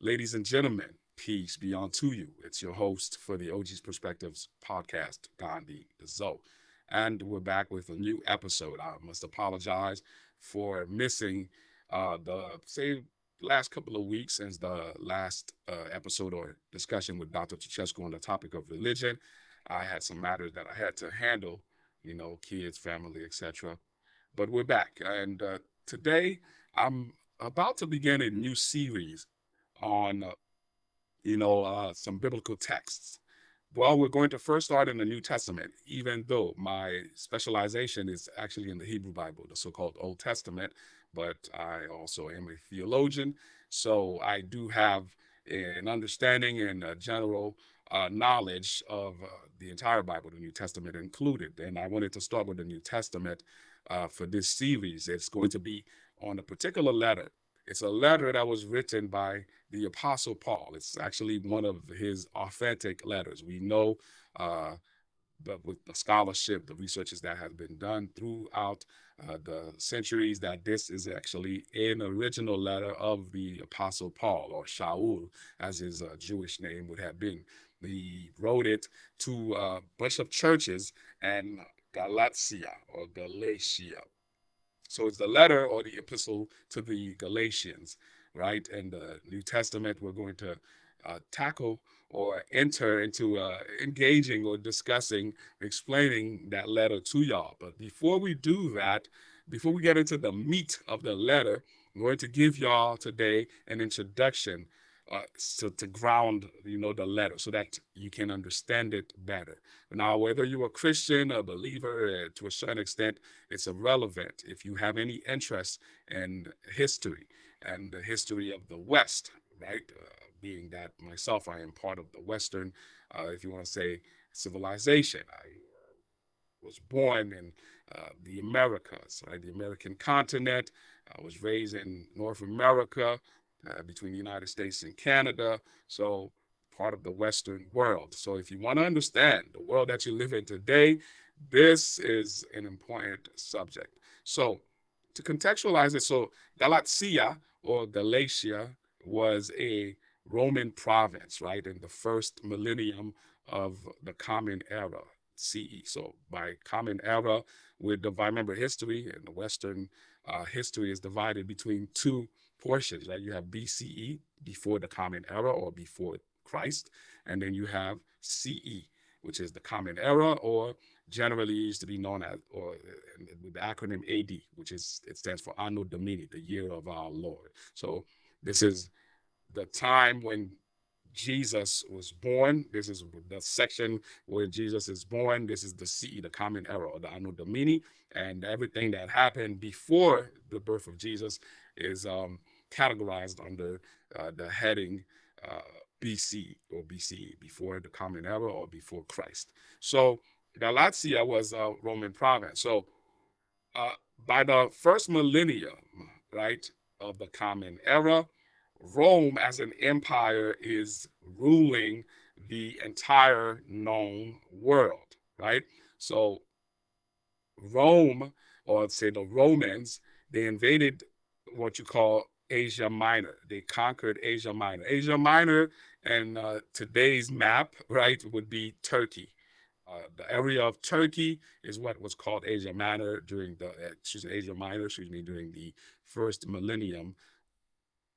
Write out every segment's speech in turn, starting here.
Ladies and gentlemen, peace be unto you. It's your host for the OG's Perspectives podcast, Gandhi Zoe. And we're back with a new episode. I must apologize for missing the last couple of weeks since the last episode or discussion with Dr. Chichescu on the topic of religion. I had some matters that I had to handle, kids, family, etc. But we're back. And today I'm about to begin a new series on, some biblical texts. Well, we're going to first start in the New Testament, even though my specialization is actually in the Hebrew Bible, the so-called Old Testament, but I also am a theologian. So I do have an understanding and a general knowledge of the entire Bible, the New Testament included. And I wanted to start with the New Testament for this series. It's going to be on a particular letter. It's a letter that was written by the Apostle Paul. It's actually one of his authentic letters. We know, but with the scholarship, the researches that have been done throughout the centuries, that this is actually an original letter of the Apostle Paul, or Shaul, as his Jewish name would have been. He wrote it to a bunch of churches in Galatia or Galatia. So it's the letter or the epistle to the Galatians, right? In the New Testament, we're going to tackle or enter into engaging or discussing, explaining that letter to y'all. But before we do that, before we get into the meat of the letter, I'm going to give y'all today an introduction to ground, the letter so that you can understand it better. Now, whether you're a Christian, a believer, to a certain extent, it's irrelevant. If you have any interest in history and the history of the West, right? Being that myself, I am part of the Western, if you want to say, civilization. I was born in the Americas, right? The American continent. I was raised in North America, between the United States and Canada. So part of the Western world. So if you want to understand the world that you live in today, this is an important subject. So to contextualize it, so Galatia or Galatia was a Roman province, right, in the first millennium of the Common Era, CE. So by Common Era, we divide, remember history, and the Western history is divided between two portions, right? You have BCE, before the Common Era or before Christ, and then you have CE, which is the Common Era, or generally used to be known as, or with the acronym AD, which is, it stands for Anno Domini, the year of our Lord. So this is the time when Jesus was born. This is the section where Jesus is born. This is the CE, the Common Era, or the Anno Domini, and everything that happened before the birth of Jesus is categorized under the heading uh, BC or BCE, before the Common Era or before Christ. So Galatia was a Roman province. So uh, by the first millennium, right, of the Common Era, Rome as an empire is ruling the entire known world, right? So Rome, or say the Romans, they invaded what you call Asia Minor. They conquered Asia Minor. Asia Minor, and today's map, right, would be Turkey. The area of Turkey is what was called Asia Minor during during the first millennium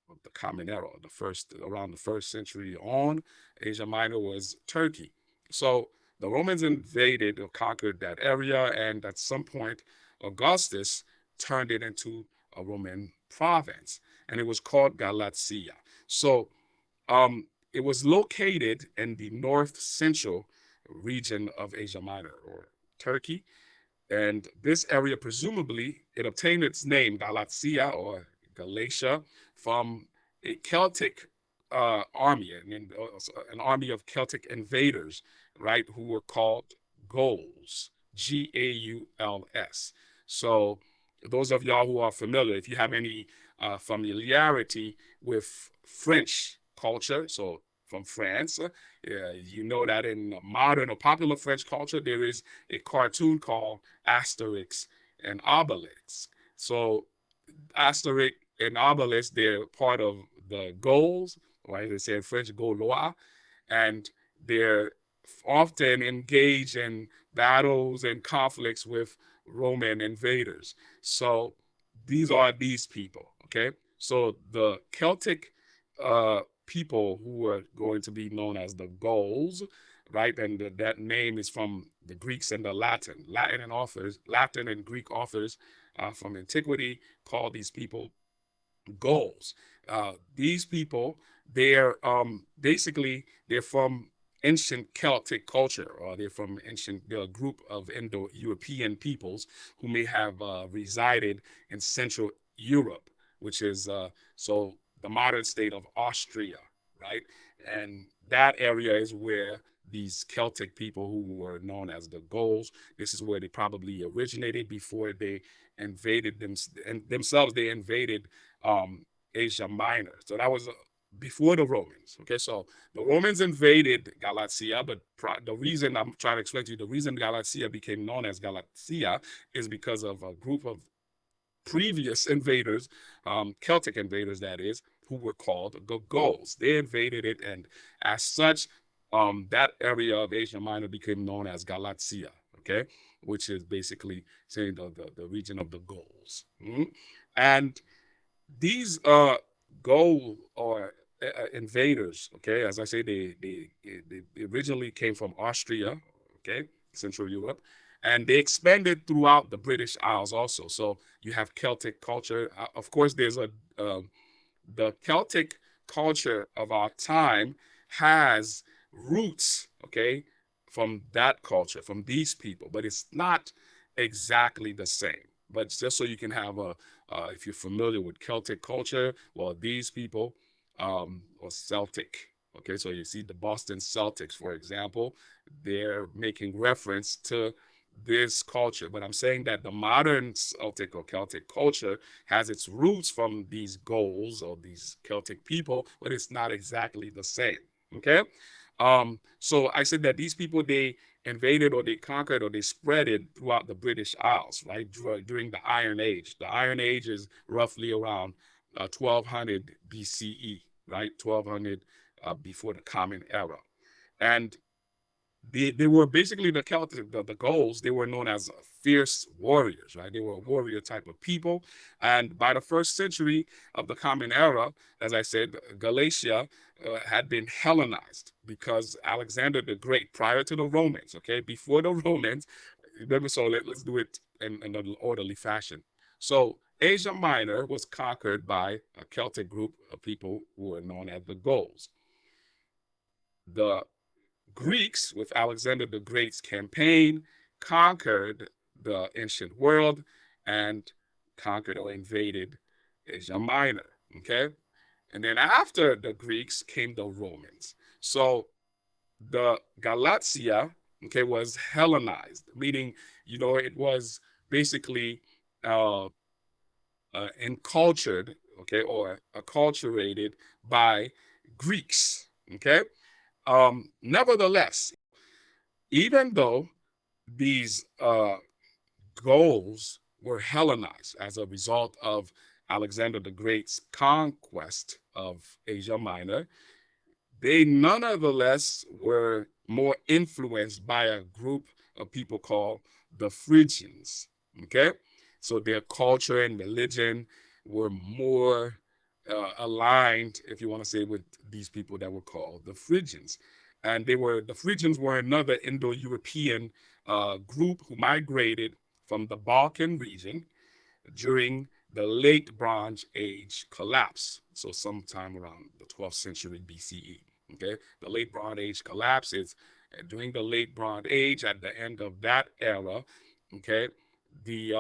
of the Common Era. The first around the first century on, Asia Minor was Turkey. So the Romans invaded or conquered that area, and at some point, Augustus turned it into a Roman province, and it was called Galatia. So it was located in the north central region of Asia Minor or Turkey. And this area, presumably, it obtained its name, Galatia or Galatia, from a Celtic army, an army of Celtic invaders, right, who were called Gauls, Gauls. So those of y'all who are familiar, if you have any familiarity with French culture, so from France, you know that in modern or popular French culture, there is a cartoon called Asterix and Obelix. So Asterix and Obelix, they're part of the Gauls, right? They say in French, Gaulois, and they're often engaged in battles and conflicts with Roman invaders. So these are these people, okay? So the Celtic people who are going to be known as the Gauls, right? And that name is from the Greeks and the Latin. Latin and Greek authors from antiquity called these people Gauls. These people, they're basically they're from ancient Celtic culture, or they're a group of Indo-European peoples who may have resided in Central Europe, which is so the modern state of Austria, right? And that area is where these Celtic people who were known as the Gauls, this is where they probably originated before they invaded themselves. They invaded um, Asia Minor. So that was before the Romans. Okay, so the Romans invaded Galatia, but the reason I'm trying to explain to you, the reason Galatia became known as Galatia is because of a group of previous invaders, Celtic invaders, that is, who were called the Gauls. They invaded it, and as such, that area of Asia Minor became known as Galatia, okay, which is basically saying the region of the Gauls. And these Gaul or invaders, okay, as I say, they originally came from Austria, okay, Central Europe, and they expanded throughout the British Isles also. So you have Celtic culture. Of course, there's the Celtic culture of our time has roots, okay, from that culture, from these people, but it's not exactly the same. But just so you can have if you're familiar with Celtic culture, well, these people are Celtic. Okay, so you see the Boston Celtics, for example, they're making reference to this culture. But I'm saying that the modern Celtic or Celtic culture has its roots from these Gauls or these Celtic people, but it's not exactly the same. Okay, so I said that these people, they invaded or they conquered or they spread it throughout the British Isles, right, during the Iron Age. The Iron Age is roughly around 1200 BCE, right, 1200 before the Common Era. And they were basically the Celtic, the Gauls, they were known as fierce warriors, right? They were a warrior type of people. And by the first century of the Common Era, as I said, Galatia had been Hellenized because Alexander the Great, prior to the Romans, okay, before the Romans, so let's do it in an orderly fashion. So Asia Minor was conquered by a Celtic group of people who were known as the Gauls. The Greeks, with Alexander the Great's campaign, conquered the ancient world and conquered or invaded Asia Minor. Okay. And then after the Greeks came the Romans. So the Galatia, okay, was Hellenized, meaning, it was basically uh, encultured, okay, or acculturated by Greeks. Okay. Nevertheless, even though these goals were Hellenized as a result of Alexander the Great's conquest of Asia Minor, they nonetheless were more influenced by a group of people called the Phrygians. Okay, so their culture and religion were more aligned, if you want to say, with these people that were called the Phrygians. And the Phrygians were another Indo-European group who migrated from the Balkan region during the late Bronze Age collapse, so sometime around the 12th century BCE. Okay, the late Bronze Age collapse is during the late Bronze Age. At the end of that era, okay, the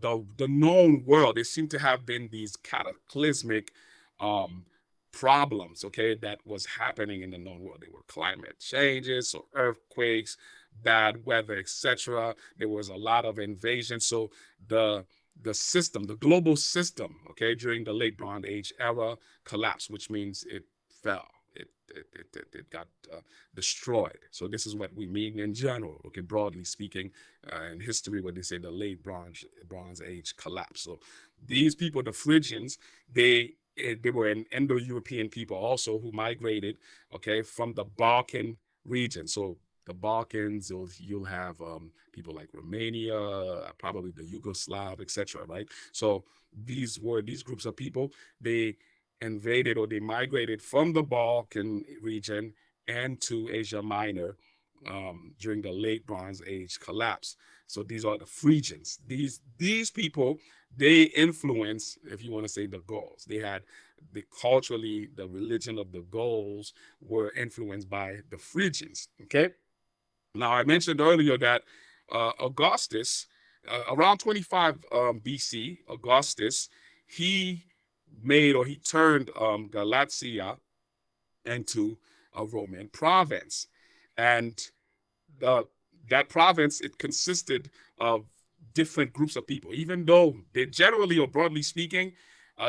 the known world, there seemed to have been these cataclysmic um, problems, okay, that was happening in the known world. There were climate changes, so earthquakes, bad weather, etc. There was a lot of invasion. So the the global system, okay, during the late Bronze Age era collapsed, which means it fell. It got destroyed. So this is what we mean in general, okay, broadly speaking, in history, when they say the late Bronze Age collapse. So these people, the Phrygians, they They were an Indo-European people also who migrated, okay, from the Balkan region. So the Balkans, you'll have people like Romania, probably the Yugoslav, etc. Right? So these groups of people. They invaded or they migrated from the Balkan region and to Asia Minor during the late Bronze Age collapse. So these are the Phrygians. These people, they influence, if you want to say, the Gauls. They had the religion of the Gauls were influenced by the Phrygians. Okay. Now I mentioned earlier that Augustus, around 25 BC, Augustus, he he turned Galatia into a Roman province, and uh, that province, it consisted of different groups of people, even though they generally or broadly speaking,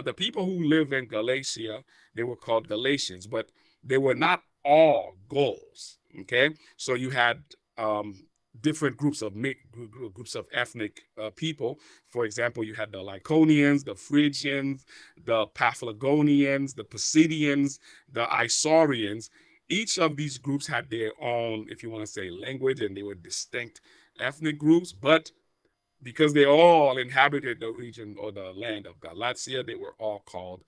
the people who live in Galatia, they were called Galatians, but they were not all Gauls. Okay, so you had different groups of ethnic people. For example, you had the Lyconians, the Phrygians, the Paphlagonians, the Pisidians, the Isaurians. Each of these groups had their own, if you want to say, language, and they were distinct ethnic groups. But because they all inhabited the region or the land of Galatia, they were all called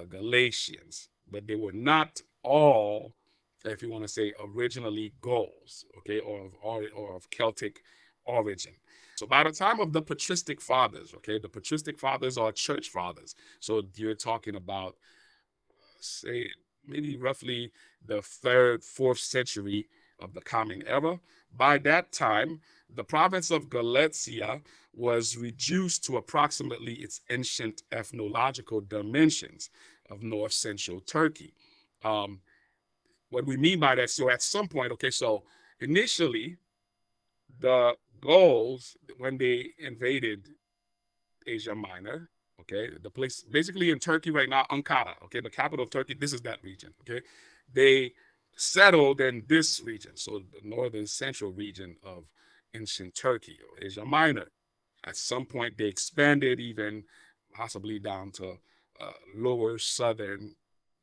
Galatians. But they were not all, if you want to say, originally Gauls, okay, or of Celtic origin. So by the time of the patristic fathers, okay, the patristic fathers are church fathers. So you're talking about, say, maybe roughly the third, fourth century of the Common Era. By that time, the province of Galatia was reduced to approximately its ancient ethnological dimensions of north central Turkey. Um, what we mean by that, so at some point, okay, so initially, the Gauls, when they invaded Asia Minor. Okay, the place basically in Turkey right now, Ankara. Okay, the capital of Turkey. This is that region. Okay, they settled in this region, so the northern central region of ancient Turkey or Asia Minor. At some point, they expanded even possibly down to lower southern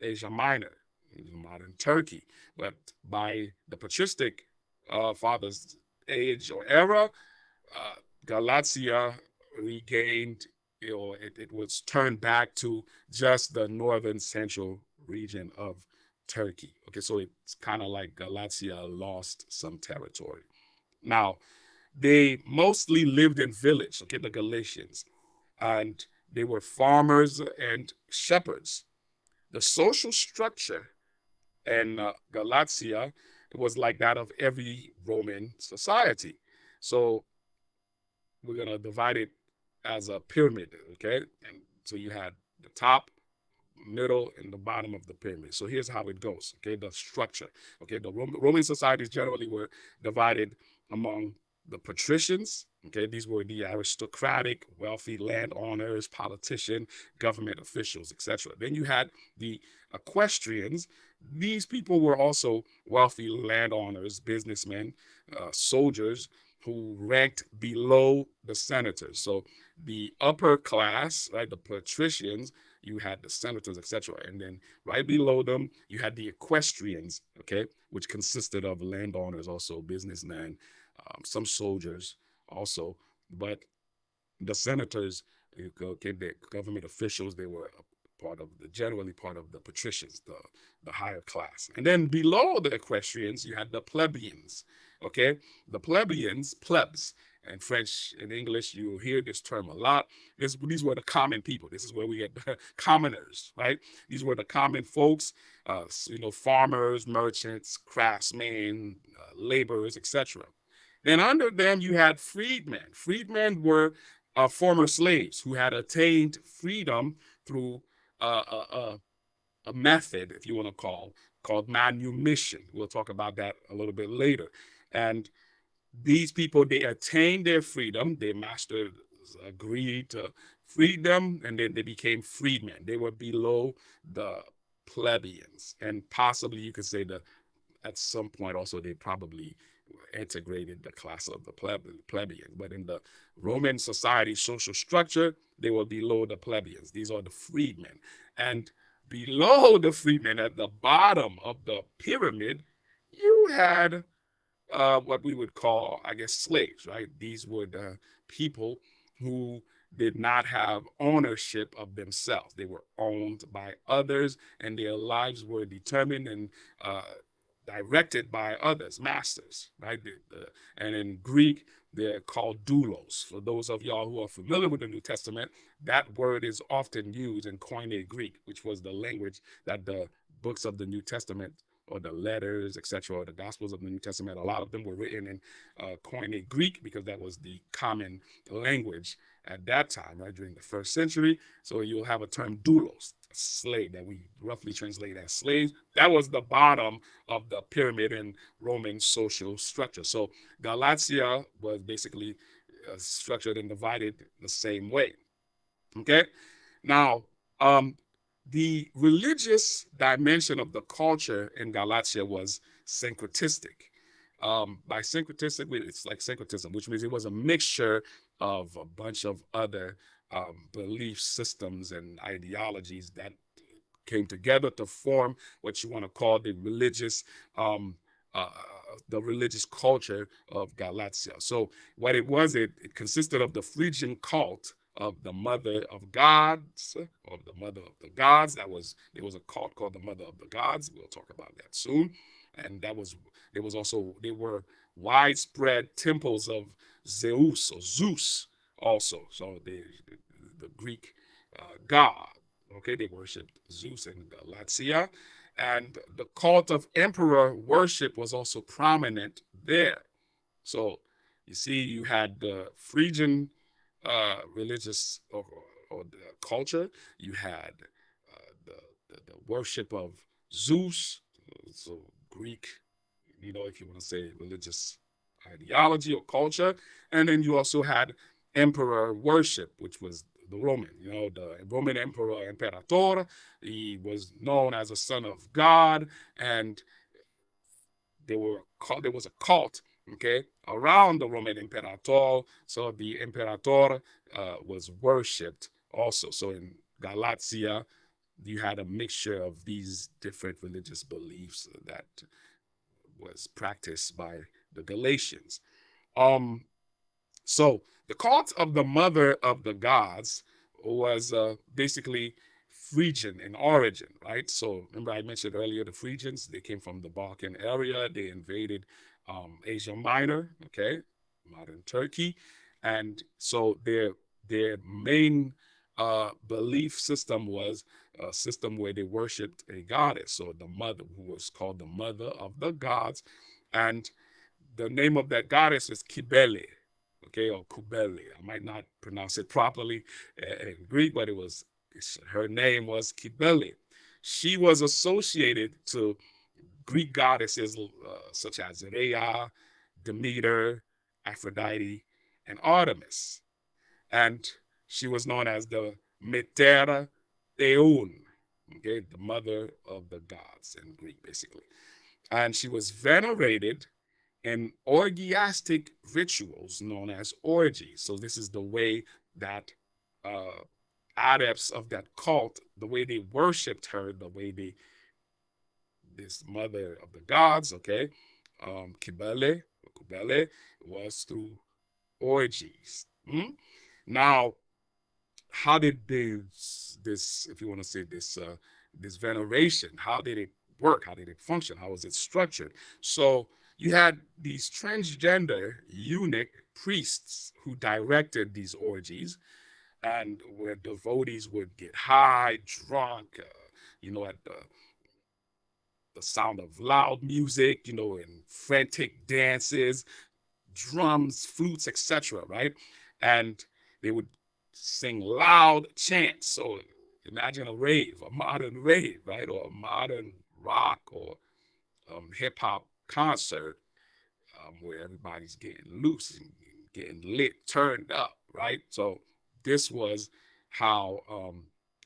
Asia Minor, modern Turkey. But by the patristic fathers' age or era, uh, Galatia regained, it was turned back to just the northern central region of Turkey. Okay, so it's kind of like Galatia lost some territory. Now, they mostly lived in village, okay, the Galatians, and they were farmers and shepherds. The social structure in Galatia was like that of every Roman society. So we're going to divide it as a pyramid, okay? And so you had the top, middle, and the bottom of the pyramid. So here's how it goes, okay? The structure, okay? The Roman societies generally were divided among the patricians, okay? These were the aristocratic, wealthy landowners, politicians, government officials, etc. Then you had the equestrians. These people were also wealthy landowners, businessmen, soldiers, who ranked below the senators. So the upper class, right, the patricians, you had the senators, etc. And then right below them, you had the equestrians, okay, which consisted of landowners, also businessmen, some soldiers also. But the senators, okay, the government officials, they were generally part of the patricians, the higher class. And then below the equestrians, you had the plebeians, okay? The plebeians, plebs, in French and English, you hear this term a lot. These were the common people. This is where we get commoners, right? These were the common folks, farmers, merchants, craftsmen, laborers, etc. Then under them, you had freedmen. Freedmen were former slaves who had attained freedom through a method, if you want to called manumission. We'll talk about that a little bit later. And these people, they attained their freedom. Their masters agreed to free them, and then they became freedmen. They were below the plebeians, and possibly you could say that at some point also they probably integrated the class of the plebeians. But in the Roman society social structure, they were below the plebeians. These are the freedmen. And below the freedmen, at the bottom of the pyramid, you had what we would call, I guess, slaves, right? These were the people who did not have ownership of themselves. They were owned by others, and their lives were determined and directed by others, masters, right? And in Greek, they're called doulos. For those of y'all who are familiar with the New Testament, that word is often used in Koine Greek, which was the language that the books of the New Testament or the letters, etc., or the Gospels of the New Testament, a lot of them were written in Koine Greek because that was the common language at that time, right, during the first century. So you'll have a term doulos, a slave, that we roughly translate as slaves. That was the bottom of the pyramid in Roman social structure. So Galatia was basically structured and divided the same way. Okay? Now, um, the religious dimension of the culture in Galatia was syncretistic. By syncretistic, it's like syncretism, which means it was a mixture of a bunch of other belief systems and ideologies that came together to form what you want to call um, uh, the religious culture of Galatia. So what it was, it consisted of the Phrygian cult of the mother of gods, or the mother of the gods. There was a cult called the mother of the gods. We'll talk about that soon. And there were widespread temples of Zeus also. So the Greek god. Okay, they worshipped Zeus in Galatia. And the cult of emperor worship was also prominent there. So you see, you had the Phrygian religious or the culture. You had the worship of Zeus, so Greek, if you want to say religious ideology or culture. And then you also had emperor worship, which was the Roman, the Roman emperor, Imperator. He was known as a son of God, and there was a cult, okay, around the Roman Imperator. So the Imperator was worshipped also. So in Galatia, you had a mixture of these different religious beliefs that was practiced by the Galatians. Um, so the cult of the mother of the gods was basically Phrygian in origin, right? So remember I mentioned earlier the Phrygians, they came from the Balkan area. They invaded Asia Minor, okay, modern Turkey. And so their main belief system was a system where they worshipped a goddess, so the mother, who was called the mother of the gods. And the name of that goddess is Kibele, okay, or Kubele. I might not pronounce it properly in Greek, but her name was Kibele. She was associated to Greek goddesses such as Rhea, Demeter, Aphrodite, and Artemis. And she was known as the Metera Theon, okay, the mother of the gods in Greek, basically. And she was venerated in orgiastic rituals known as orgies. So this is the way that uh, adepts of that cult, the way they worshipped her, this mother of the gods, okay, Kibele, was through orgies. Now, how did this, if you want to say this veneration, how did it work? How did it function? How was it structured? So you had these transgender eunuch priests who directed these orgies, and where devotees would get high, drunk, at the sound of loud music, and frantic dances, drums, flutes, etc. Right, and they would sing loud chants. So imagine a modern rave, right, or a modern rock or hip hop concert where everybody's getting loose and getting lit, turned up, right? So this was how,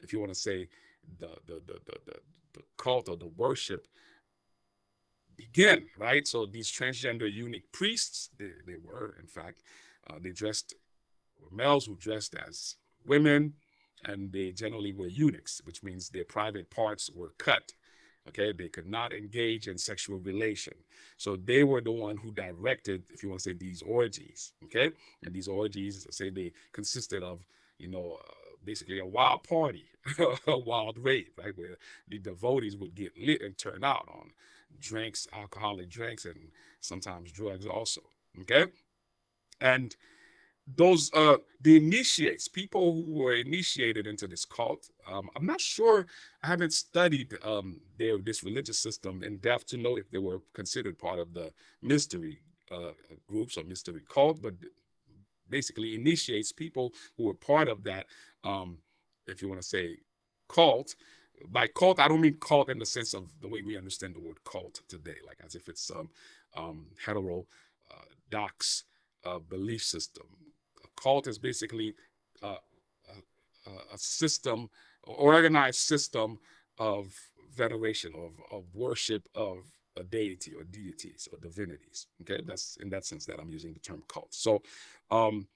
if you want to say, the cult or the worship begin, right? So these transgender eunuch priests, they were, in fact, they dressed, were males who dressed as women, and they generally were eunuchs, which means their private parts were cut. Okay, they could not engage in sexual relation. So they were the one who directed, if you want to say, these orgies. Okay, and these orgies, say they consisted of, basically a wild party, a wild rave, right, where the devotees would get lit and turn out on drinks, alcoholic drinks, and sometimes drugs also. Okay, and those the initiates, people who were initiated into this cult, I'm not sure, I haven't studied this religious system in depth to know if they were considered part of the mystery groups or mystery cult, but basically initiates, people who were part of that, if you want to say, cult. By cult, I don't mean cult in the sense of the way we understand the word cult today, like as if it's some heterodox belief system. A cult is basically uh, a system, organized system of veneration, of worship of a deity or deities or divinities. Okay, that's in that sense that I'm using the term cult. So, um,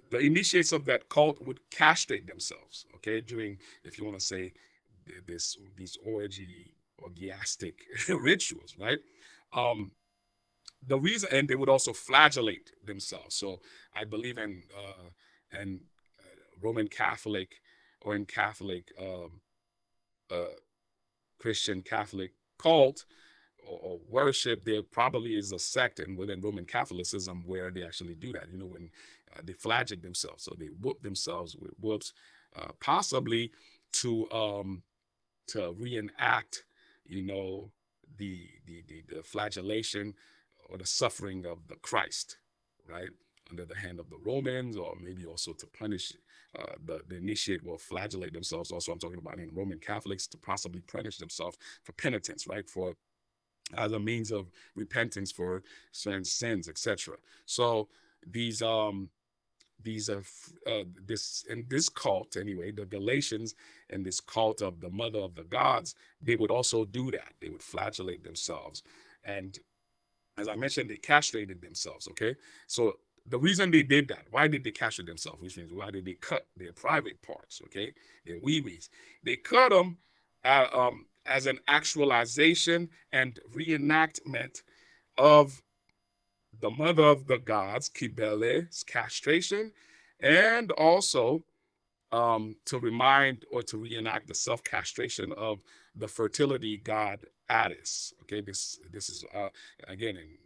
the initiates of that cult would castrate themselves. Okay, during, if you want to say, these orgiastic rituals, right? Um, the reason, and they would also flagellate themselves. So I believe in Roman Catholic, or in Catholic, uh, Christian Catholic cult, or worship, there probably is a sect and within Roman Catholicism where they actually do that. When they flagellate themselves, so they whoop themselves with whoops, possibly to reenact, you know, the flagellation or the suffering of the Christ, right, under the hand of the Romans, or maybe also to punish the initiate will flagellate themselves. Also, I'm talking about in Roman Catholics, to possibly punish themselves for penitence, right, for as a means of repentance for certain sins, etc. So these these are this in this cult anyway, the Galatians, and this cult of the mother of the gods, they would also do that. They would flagellate themselves, and as I mentioned, they castrated themselves. Okay, so the reason they did that, why did they castrate themselves, which means why did they cut their private parts, okay, their wee-wees? They cut them as an actualization and reenactment of the mother of the gods, Kibele's castration, and also to remind or to reenact the self-castration of the fertility god Attis. Okay, this is again in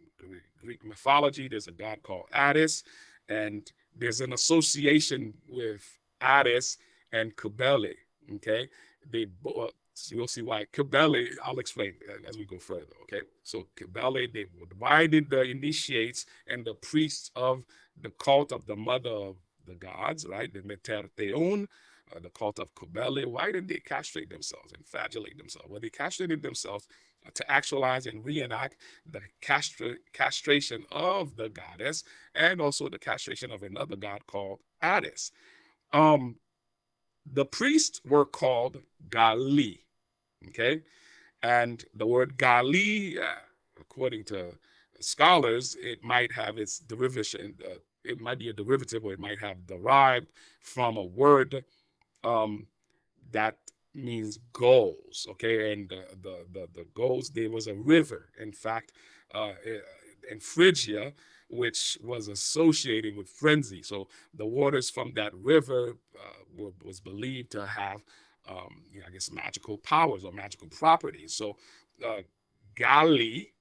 Greek mythology. There's a god called Attis, and there's an association with Attis and Kybele. Okay, they so you'll see why Kybele. I'll explain as we go further. Okay, so Kybele, they why did the initiates and the priests of the cult of the mother of the gods, right, the Metertheon, the cult of Kybele, why did they castrate themselves and flagellate themselves? Well, they castrated themselves to actualize and reenact the castration of the goddess, and also the castration of another god called Attis. Um, the priests were called Gali, okay? And the word Gali, according to scholars, it might have its derivation, it might be a derivative, or it might have derived from a word um, that means goals, okay? And the goals, there was a river, in fact, in Phrygia, which was associated with frenzy. So the waters from that river was believed to have, I guess, magical powers or magical properties. So uh, Gali,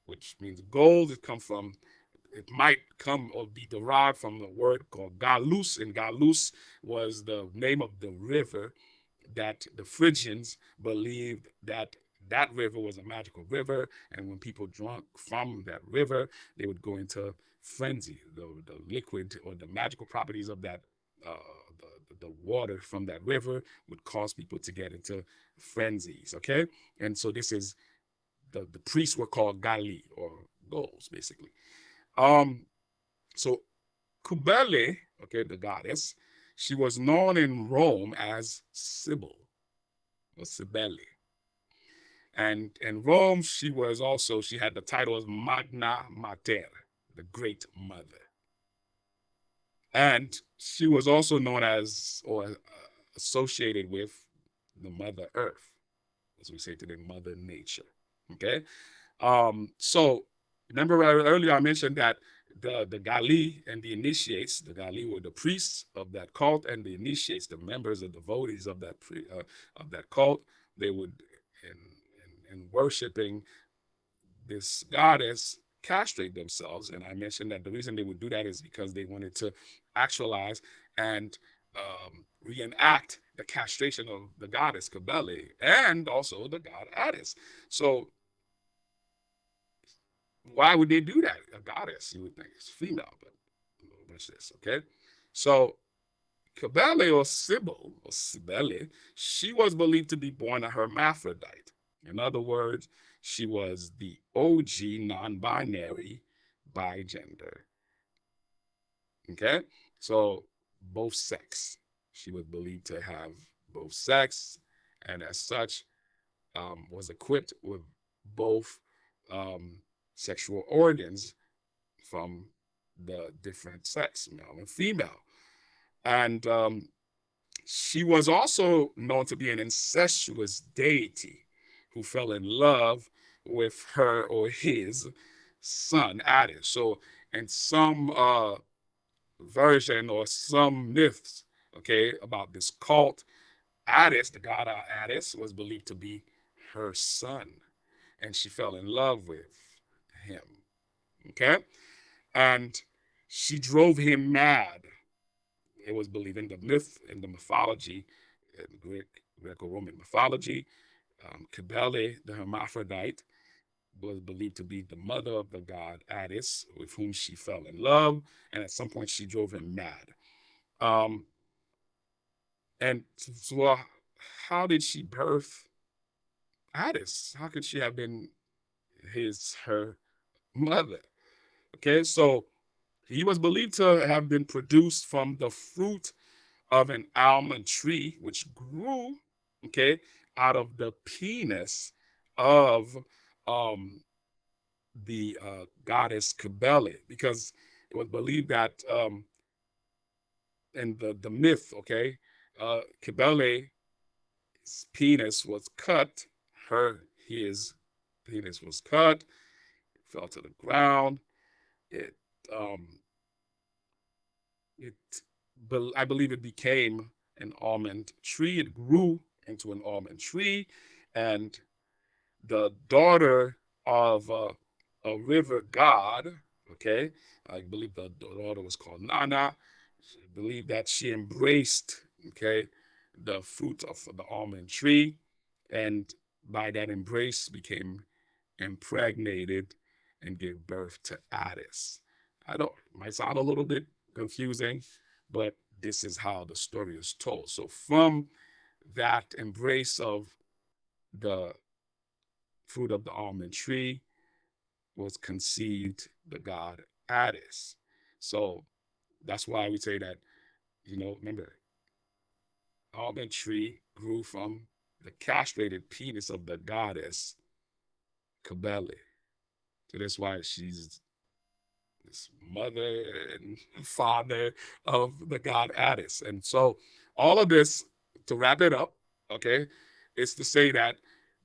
which means gold, it might come or be derived from the word called Galus, and Galus was the name of the river that the Phrygians believed that that river was a magical river, and when people drank from that river, they would go into frenzy. The liquid or the magical properties of that, uh, the water from that river would cause people to get into frenzies. Okay, and so this is the priests were called Gali, or goals, basically. Um, so Cybele, okay, the goddess, she was known in Rome as Sybil or Cybele. And in Rome, she had the title of Magna Mater, the Great Mother. And she was also known as, or associated with, the Mother Earth, as we say today, Mother Nature. Okay? So remember earlier I mentioned that the Gali and the initiates, the Gali were the priests of that cult, and the initiates, the members, the devotees of that cult, they would, in worshiping this goddess, castrate themselves. And I mentioned that the reason they would do that is because they wanted to actualize and reenact the castration of the goddess Cybele and also the god Attis. So why would they do that? A goddess, you would think, it's female, but watch this, okay? So Cybele or Sybil or Cybele, she was believed to be born a hermaphrodite. In other words, she was the OG non-binary bigender. Okay? So both sex. She was believed to have both sex, and as such, was equipped with both sexual organs from the different sex, male and female. And she was also known to be an incestuous deity who fell in love with her or his son, Attis. So, in some version or some myths, okay, about this cult, Attis, the god Attis, was believed to be her son, and she fell in love with him, okay? And she drove him mad. It was believed in the myth, in the mythology, in Greco-Roman mythology. Cybele, the hermaphrodite, was believed to be the mother of the god Attis, with whom she fell in love, and at some point she drove him mad. Um, and so, how did she birth Attis? How could she have been her mother? Okay, so he was believed to have been produced from the fruit of an almond tree, which grew, okay, out of the penis of the goddess Cybele, because it was believed that in the myth, okay, Cybele's penis was cut, his penis was cut, it fell to the ground. It um it I believe it became an almond tree. It grew into an almond tree, and the daughter of a river god, okay, I believe the daughter was called Nana. I believe that she embraced, okay, the fruit of the almond tree, and by that embrace became impregnated and gave birth to Attis. I don't, might sound a little bit confusing, but this is how the story is told. So from that embrace of the fruit of the almond tree was conceived the god Attis. So that's why we say that, remember, almond tree grew from the castrated penis of the goddess Cybele. So that's why she's this mother and father of the god Attis. And so all of this, to wrap it up, okay, is to say that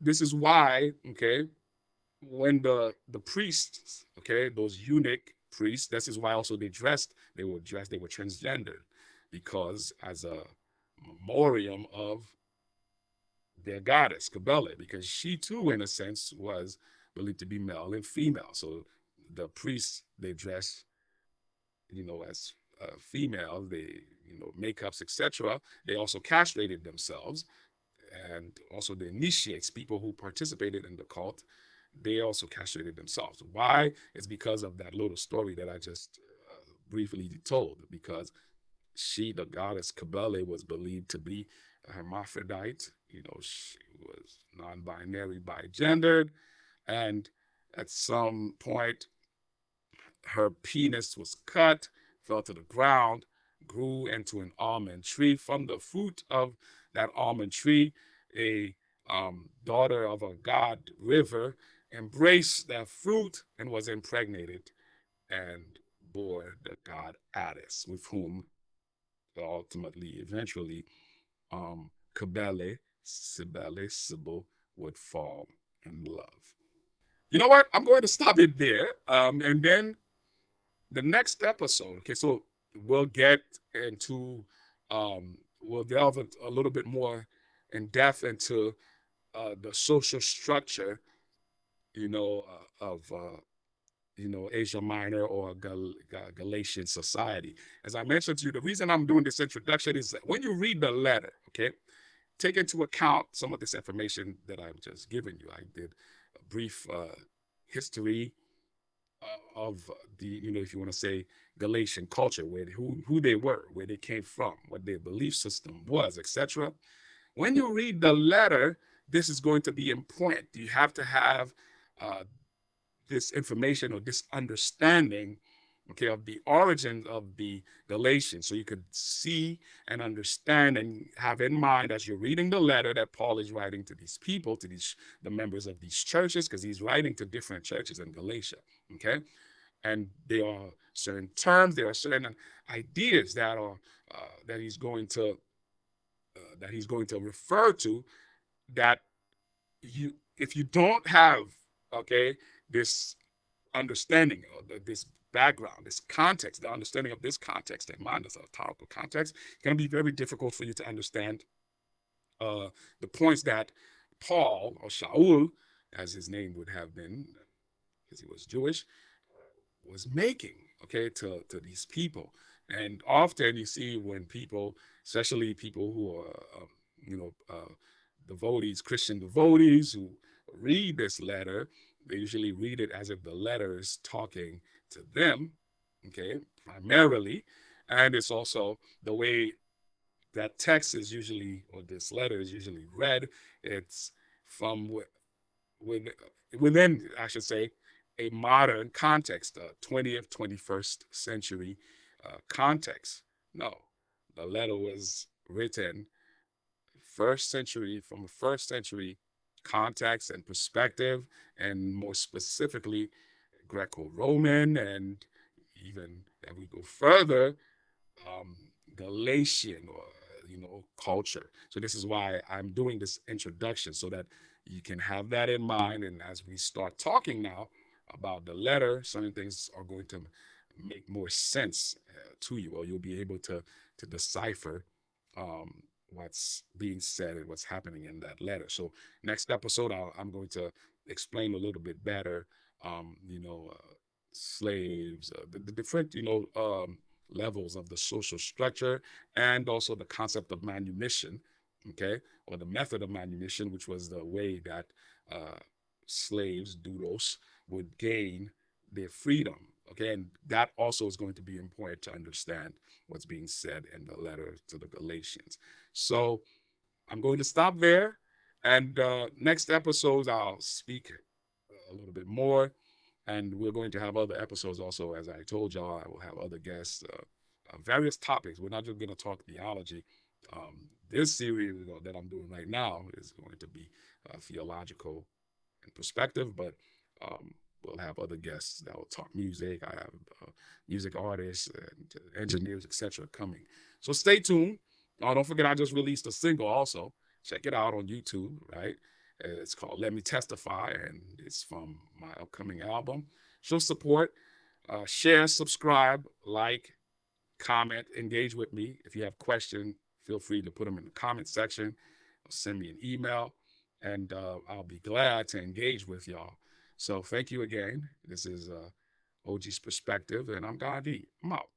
this is why, okay, when the priests, okay, those eunuch priests, this is why also they were transgender, because as a memoriam of their goddess, Cybele, because she too, in a sense, was believed to be male and female. So the priests, they dress, as females, they, makeups, etc. They also castrated themselves, and also the initiates, people who participated in the cult, they also castrated themselves. Why? It's because of that little story that I just briefly told, because she, the goddess Cybele, was believed to be a hermaphrodite. She was non-binary, bigendered, and at some point, her penis was cut, fell to the ground, grew into an almond tree. From the fruit of that almond tree, a daughter of a god river, embraced their fruit and was impregnated and bore the god Attis, with whom ultimately, eventually, Cybele, Sybil would fall in love. You know what? I'm going to stop it there. And then the next episode, okay, so we'll get into, we'll delve a little bit more in depth into the social structure, of Asia Minor or Galatian society. As I mentioned to you, the reason I'm doing this introduction is that when you read the letter, okay, take into account some of this information that I've just given you. I did a brief history of the, if you want to say Galatian culture, who they were, where they came from, what their belief system was, etc. When you read the letter, this is going to be important. You have to have uh, this information or this understanding, okay, of the origin of the Galatians, so you could see and understand and have in mind as you're reading the letter that Paul is writing to these people, to the members of these churches, because he's writing to different churches in Galatia, okay? And there are certain terms, there are certain ideas that he's going to refer to, that if you don't have, okay, this understanding of this background, this context, the understanding of this context in mind, this historical context, it's going to be very difficult for you to understand the points that Paul, or Shaul, as his name would have been, because he was Jewish, was making, okay, to these people. And often you see when people, especially people who are, devotees, Christian devotees, who read this letter, they usually read it as if the letter is talking to them, okay, primarily. And it's also the way that text is usually, or this letter is usually read. It's from within, I should say, a modern context, a 20th, 21st century context. No, the letter was written first century, from a first century context and perspective, and more specifically, Greco-Roman, and even if we go further, um, Galatian, or culture. So this is why I'm doing this introduction, so that you can have that in mind. And as we start talking now about the letter, certain things are going to make more sense to you, or you'll be able to decipher what's being said and what's happening in that letter. So next episode, I'm going to explain a little bit better, slaves, the different, levels of the social structure, and also the concept of manumission, okay, or the method of manumission, which was the way that uh, slaves, doulos, would gain their freedom. Okay, and that also is going to be important to understand what's being said in the letter to the Galatians. So I'm going to stop there, and next episodes I'll speak a little bit more, and we're going to have other episodes also. As I told y'all, I will have other guests, various topics. We're not just going to talk theology. This series that I'm doing right now is going to be theological in perspective, but we'll have other guests that will talk music. I have music artists and engineers, etc., coming. So stay tuned. Don't forget, I just released a single also. Check it out on YouTube, right? It's called Let Me Testify, and it's from my upcoming album. Show support, share, subscribe, like, comment, engage with me. If you have questions, feel free to put them in the comment section or send me an email, and I'll be glad to engage with y'all. So thank you again. This is OG's Perspective, and I'm Gandhi. I'm out.